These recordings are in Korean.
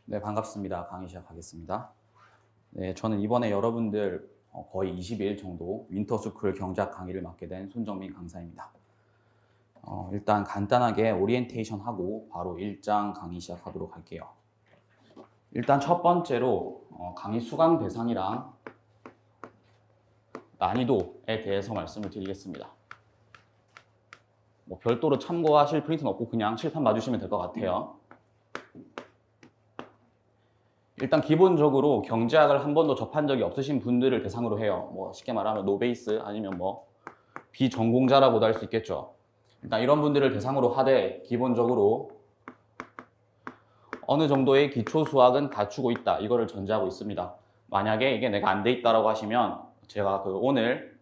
네, 반갑습니다. 강의 시작하겠습니다. 네, 저는 이번에 여러분들 거의 20일 정도 윈터스쿨 경제학 강의를 맡게 된 손정민 강사입니다. 일단 간단하게 오리엔테이션 하고 바로 1장 강의 시작하도록 할게요. 일단 첫 번째로 강의 수강 대상이랑 난이도에 대해서 말씀을 드리겠습니다. 별도로 참고하실 프린트는 없고 그냥 칠판 봐주시면 될 것 같아요. 일단 기본적으로 경제학을 한 번도 접한 적이 없으신 분들을 대상으로 해요. 쉽게 말하면 노베이스 아니면 비전공자라고도 할 수 있겠죠. 일단 이런 분들을 대상으로 하되 기본적으로 어느 정도의 기초 수학은 갖추고 있다. 이거를 전제하고 있습니다. 만약에 이게 내가 안 돼 있다라고 하시면 제가 오늘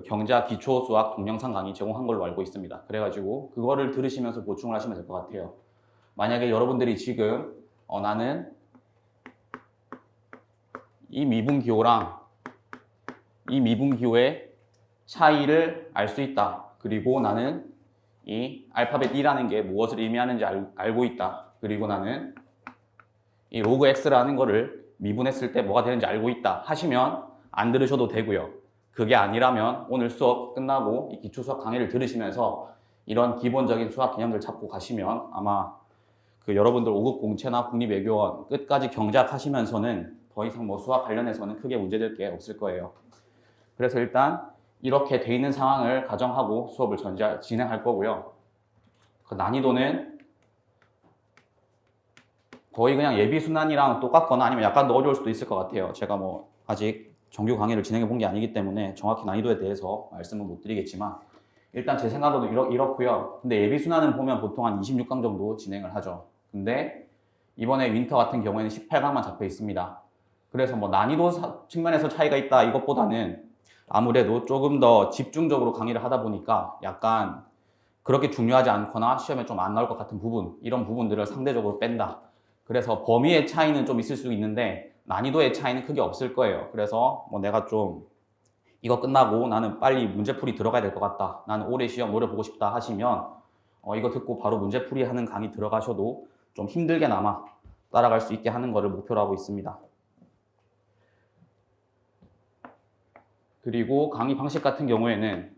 경제학 기초 수학 동영상 강의 제공한 걸로 알고 있습니다. 그래가지고 그거를 들으시면서 보충을 하시면 될 것 같아요. 만약에 여러분들이 지금 나는 이 미분기호랑 이 미분기호의 차이를 알 수 있다. 그리고 나는 이 알파벳 E라는 게 무엇을 의미하는지 알고 있다. 그리고 나는 이 로그 X라는 거를 미분했을 때 뭐가 되는지 알고 있다 하시면 안 들으셔도 되고요. 그게 아니라면 오늘 수업 끝나고 이 기초 수학 강의를 들으시면서 이런 기본적인 수학 개념들 잡고 가시면 아마 여러분들 5급 공채나 국립외교원 끝까지 경제학 하시면서는 더 이상 수학 관련해서는 크게 문제될 게 없을 거예요. 그래서 일단 이렇게 돼 있는 상황을 가정하고 수업을 진행할 거고요. 난이도는 거의 그냥 예비순환이랑 똑같거나 아니면 약간 더 어려울 수도 있을 것 같아요. 제가 아직 정규 강의를 진행해 본 게 아니기 때문에 정확히 난이도에 대해서 말씀은 못 드리겠지만 일단 제 생각으로는 이렇고요. 근데 예비순환은 보면 보통 한 26강 정도 진행을 하죠. 근데 이번에 윈터 같은 경우에는 18강만 잡혀 있습니다. 그래서 난이도 측면에서 차이가 있다 이것보다는 아무래도 조금 더 집중적으로 강의를 하다 보니까 약간 그렇게 중요하지 않거나 시험에 좀 안 나올 것 같은 부분, 이런 부분들을 상대적으로 뺀다. 그래서 범위의 차이는 좀 있을 수 있는데 난이도의 차이는 크게 없을 거예요. 그래서 내가 좀 이거 끝나고 나는 빨리 문제풀이 들어가야 될 것 같다. 나는 올해 시험 노려보고 싶다 하시면 이거 듣고 바로 문제풀이 하는 강의 들어가셔도 좀 힘들게나마 따라갈 수 있게 하는 것을 목표로 하고 있습니다. 그리고 강의 방식 같은 경우에는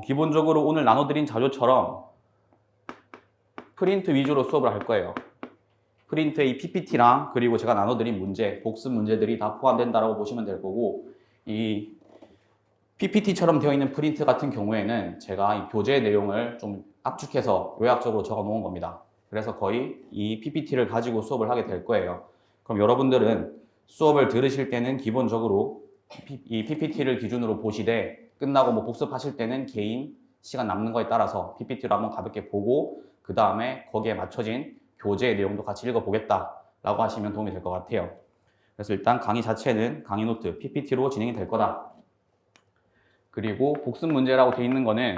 기본적으로 오늘 나눠드린 자료처럼 프린트 위주로 수업을 할 거예요. 프린트의 이 PPT랑 그리고 제가 나눠드린 문제, 복습 문제들이 다 포함된다고 보시면 될 거고 이 PPT처럼 되어 있는 프린트 같은 경우에는 제가 이 교재 내용을 좀 압축해서 요약적으로 적어 놓은 겁니다. 그래서 거의 이 PPT를 가지고 수업을 하게 될 거예요. 그럼 여러분들은 수업을 들으실 때는 기본적으로 이 PPT를 기준으로 보시되 끝나고 복습하실 때는 개인 시간 남는 거에 따라서 PPT로 한번 가볍게 보고 그 다음에 거기에 맞춰진 교재의 내용도 같이 읽어보겠다라고 하시면 도움이 될 것 같아요. 그래서 일단 강의 자체는 강의 노트 PPT로 진행이 될 거다. 그리고 복습 문제라고 되어 있는 거는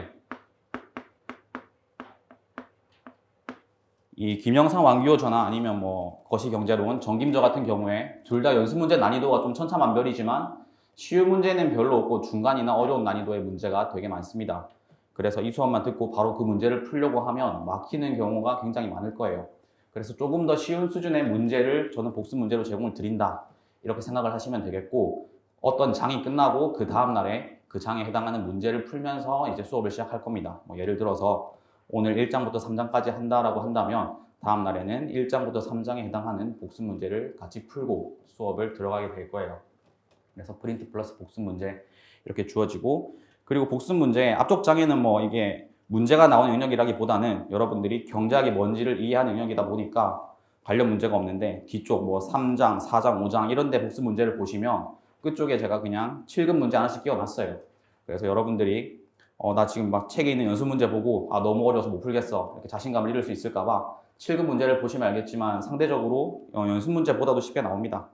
이 김영삼 왕기호 전화 아니면 거시경제론, 정김저 같은 경우에 둘 다 연습 문제 난이도가 좀 천차만별이지만 쉬운 문제는 별로 없고 중간이나 어려운 난이도의 문제가 되게 많습니다. 그래서 이 수업만 듣고 바로 그 문제를 풀려고 하면 막히는 경우가 굉장히 많을 거예요. 그래서 조금 더 쉬운 수준의 문제를 저는 복습 문제로 제공을 드린다. 이렇게 생각을 하시면 되겠고 어떤 장이 끝나고 그 다음 날에 그 장에 해당하는 문제를 풀면서 이제 수업을 시작할 겁니다. 예를 들어서 오늘 1장부터 3장까지 한다라고 한다면 다음 날에는 1장부터 3장에 해당하는 복습 문제를 같이 풀고 수업을 들어가게 될 거예요. 그래서 프린트 플러스 복습 문제 이렇게 주어지고 그리고 복습 문제 앞쪽 장에는 이게 문제가 나오는 영역이라기보다는 여러분들이 경제학이 뭔지를 이해하는 영역이다 보니까 관련 문제가 없는데 뒤쪽 3장, 4장, 5장 이런 데 복습 문제를 보시면 끝쪽에 제가 그냥 7급 문제 하나씩 끼워놨어요. 그래서 여러분들이 나 지금 책에 있는 연습 문제 보고 너무 어려워서 못 풀겠어 이렇게 자신감을 잃을 수 있을까봐 7급 문제를 보시면 알겠지만 상대적으로 연습 문제보다도 쉽게 나옵니다.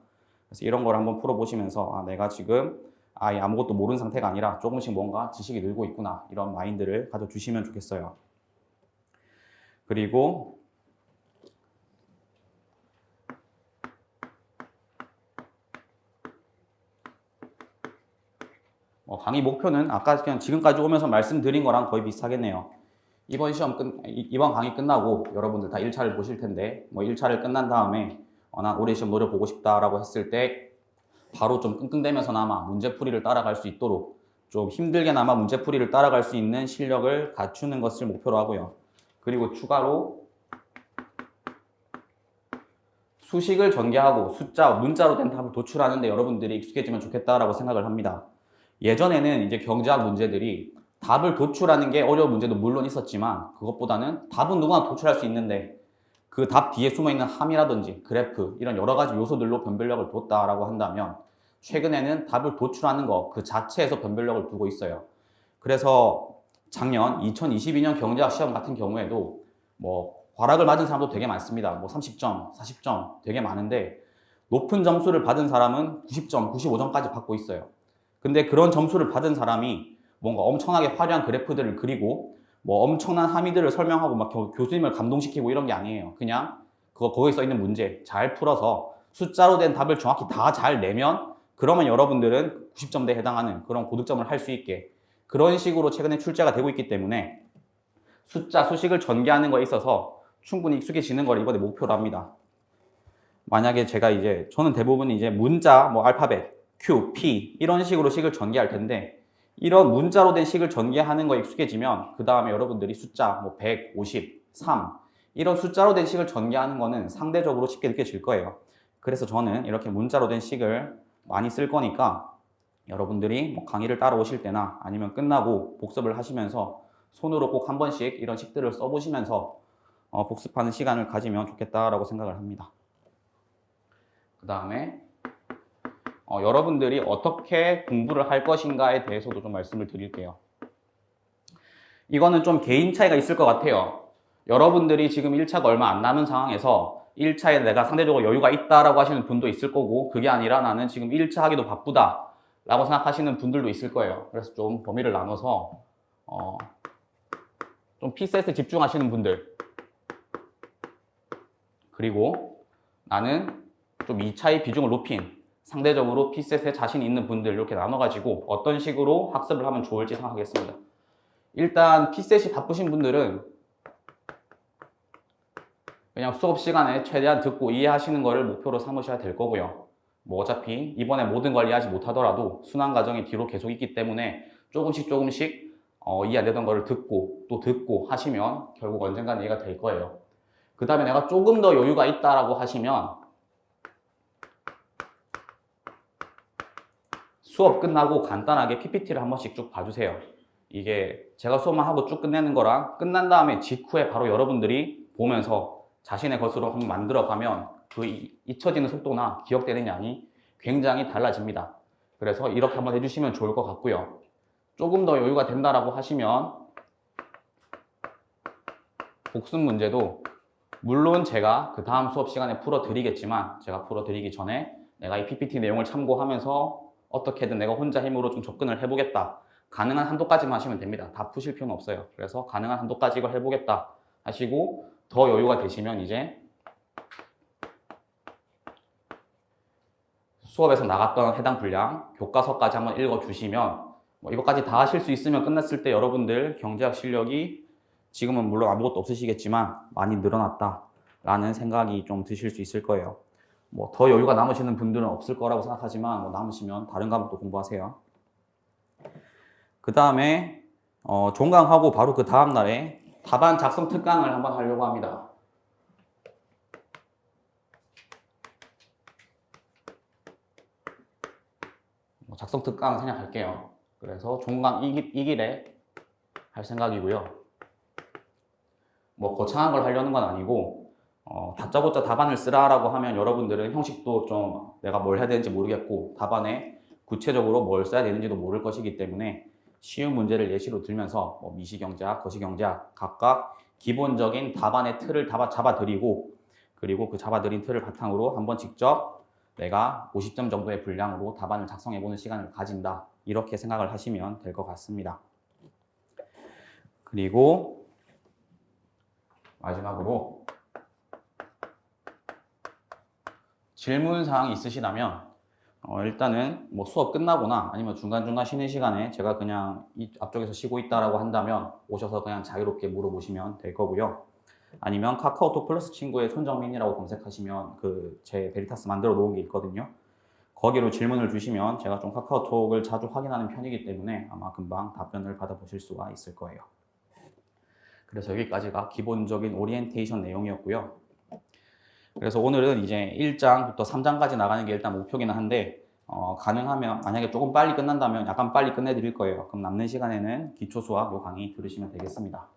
그래서 이런 걸 한번 풀어보시면서 내가 지금 아예 아무것도 모르는 상태가 아니라 조금씩 뭔가 지식이 늘고 있구나 이런 마인드를 가져주시면 좋겠어요. 그리고 강의 목표는 아까 그냥 지금까지 오면서 말씀드린 거랑 거의 비슷하겠네요. 이번 강의 끝나고 여러분들 다 1차를 보실 텐데, 뭐 1차를 끝난 다음에 난 올해 시험 노려보고 싶다라고 했을 때 바로 좀 끙끙대면서나마 문제풀이를 따라갈 수 있도록 좀 힘들게나마 문제풀이를 따라갈 수 있는 실력을 갖추는 것을 목표로 하고요. 그리고 추가로 수식을 전개하고 숫자, 문자로 된 답을 도출하는데 여러분들이 익숙해지면 좋겠다라고 생각을 합니다. 예전에는 이제 경제학 문제들이 답을 도출하는 게 어려운 문제도 물론 있었지만 그것보다는 답은 누구나 도출할 수 있는데 그 답 뒤에 숨어있는 함이라든지 그래프 이런 여러 가지 요소들로 변별력을 뒀다라고 한다면 최근에는 답을 도출하는 것 그 자체에서 변별력을 두고 있어요. 그래서 작년 2022년 경제학 시험 같은 경우에도 뭐 과락을 맞은 사람도 되게 많습니다. 뭐 30점, 40점 되게 많은데 높은 점수를 받은 사람은 90점, 95점까지 받고 있어요. 근데 그런 점수를 받은 사람이 뭔가 엄청나게 화려한 그래프들을 그리고 뭐 엄청난 함의들을 설명하고 막 교수님을 감동시키고 이런 게 아니에요. 그냥 거기에 써 있는 문제 잘 풀어서 숫자로 된 답을 정확히 다 잘 내면 그러면 여러분들은 90점대에 해당하는 그런 고득점을 할 수 있게 그런 식으로 최근에 출제가 되고 있기 때문에 숫자, 수식을 전개하는 거에 있어서 충분히 익숙해지는 걸 이번에 목표로 합니다. 만약에 저는 대부분 이제 문자, 뭐 알파벳, Q, P 이런 식으로 식을 전개할 텐데 이런 문자로 된 식을 전개하는 거에 익숙해지면 그 다음에 여러분들이 숫자, 뭐 100, 50, 3 이런 숫자로 된 식을 전개하는 거는 상대적으로 쉽게 느껴질 거예요. 그래서 저는 이렇게 문자로 된 식을 많이 쓸 거니까 여러분들이 뭐 강의를 따라오실 때나 아니면 끝나고 복습을 하시면서 손으로 꼭 한 번씩 이런 식들을 써보시면서 복습하는 시간을 가지면 좋겠다라고 생각을 합니다. 그 다음에 여러분들이 어떻게 공부를 할 것인가에 대해서도 좀 말씀을 드릴게요. 이거는 좀 개인 차이가 있을 것 같아요. 여러분들이 지금 1차가 얼마 안 남은 상황에서 1차에 내가 상대적으로 여유가 있다라고 하시는 분도 있을 거고 그게 아니라 나는 지금 1차 하기도 바쁘다 라고 생각하시는 분들도 있을 거예요. 그래서 좀 범위를 나눠서 좀 P셋에 집중하시는 분들 그리고 나는 좀 2차의 비중을 높인 상대적으로 P셋에 자신 있는 분들 이렇게 나눠가지고 어떤 식으로 학습을 하면 좋을지 생각하겠습니다. 일단 P셋이 바쁘신 분들은 그냥 수업 시간에 최대한 듣고 이해하시는 것을 목표로 삼으셔야 될 거고요. 뭐 어차피 이번에 모든 걸 이해하지 못하더라도 순환 과정이 뒤로 계속 있기 때문에 조금씩 이해 안 되던 거를 듣고 또 듣고 하시면 결국 언젠가는 이해가 될 거예요. 그 다음에 내가 조금 더 여유가 있다라고 하시면 수업 끝나고 간단하게 PPT를 한 번씩 쭉 봐주세요. 이게 제가 수업만 하고 쭉 끝내는 거랑 끝난 다음에 직후에 바로 여러분들이 보면서 자신의 것으로 한번 만들어가면 그 잊혀지는 속도나 기억되는 양이 굉장히 달라집니다. 그래서 이렇게 한번 해주시면 좋을 것 같고요. 조금 더 여유가 된다라고 하시면 복습 문제도 물론 제가 그 다음 수업 시간에 풀어드리겠지만 제가 풀어드리기 전에 내가 이 PPT 내용을 참고하면서 어떻게든 내가 혼자 힘으로 좀 접근을 해보겠다. 가능한 한도까지만 하시면 됩니다. 다 푸실 필요는 없어요. 그래서 가능한 한도까지 이걸 해보겠다 하시고 더 여유가 되시면 이제 수업에서 나갔던 해당 분량 교과서까지 한번 읽어주시면 뭐 이것까지 다 하실 수 있으면 끝났을 때 여러분들 경제학 실력이 지금은 물론 아무것도 없으시겠지만 많이 늘어났다라는 생각이 좀 드실 수 있을 거예요. 뭐 더 여유가 남으시는 분들은 없을 거라고 생각하지만 뭐 남으시면 다른 과목도 공부하세요. 그 다음에 종강하고 바로 그 다음 날에 답안 작성 특강을 한번 하려고 합니다. 작성 특강 생략할게요. 그래서 종강 2길에 할 생각이고요. 뭐 거창한 걸 하려는 건 아니고 다짜고짜 답안을 쓰라라고 하면 여러분들은 형식도 좀 내가 뭘 해야 되는지 모르겠고 답안에 구체적으로 뭘 써야 되는지도 모를 것이기 때문에 쉬운 문제를 예시로 들면서 뭐 미시경제학, 거시경제학 각각 기본적인 답안의 틀을 잡아드리고 그리고 그 잡아드린 틀을 바탕으로 한번 직접 내가 50점 정도의 분량으로 답안을 작성해보는 시간을 가진다. 이렇게 생각을 하시면 될 것 같습니다. 그리고 마지막으로 질문사항이 있으시다면 일단은 뭐 수업 끝나거나 아니면 중간중간 쉬는 시간에 제가 그냥 이 앞쪽에서 쉬고 있다라고 한다면 오셔서 그냥 자유롭게 물어보시면 될 거고요. 아니면 카카오톡 플러스 친구에 손정민이라고 검색하시면 그 제 베리타스 만들어 놓은 게 있거든요. 거기로 질문을 주시면 제가 좀 카카오톡을 자주 확인하는 편이기 때문에 아마 금방 답변을 받아보실 수가 있을 거예요. 그래서 여기까지가 기본적인 오리엔테이션 내용이었고요. 그래서 오늘은 이제 1장부터 3장까지 나가는 게 일단 목표기는 한데 가능하면 만약에 조금 빨리 끝난다면 약간 빨리 끝내드릴 거예요. 그럼 남는 시간에는 기초 수학 요 강의 들으시면 되겠습니다.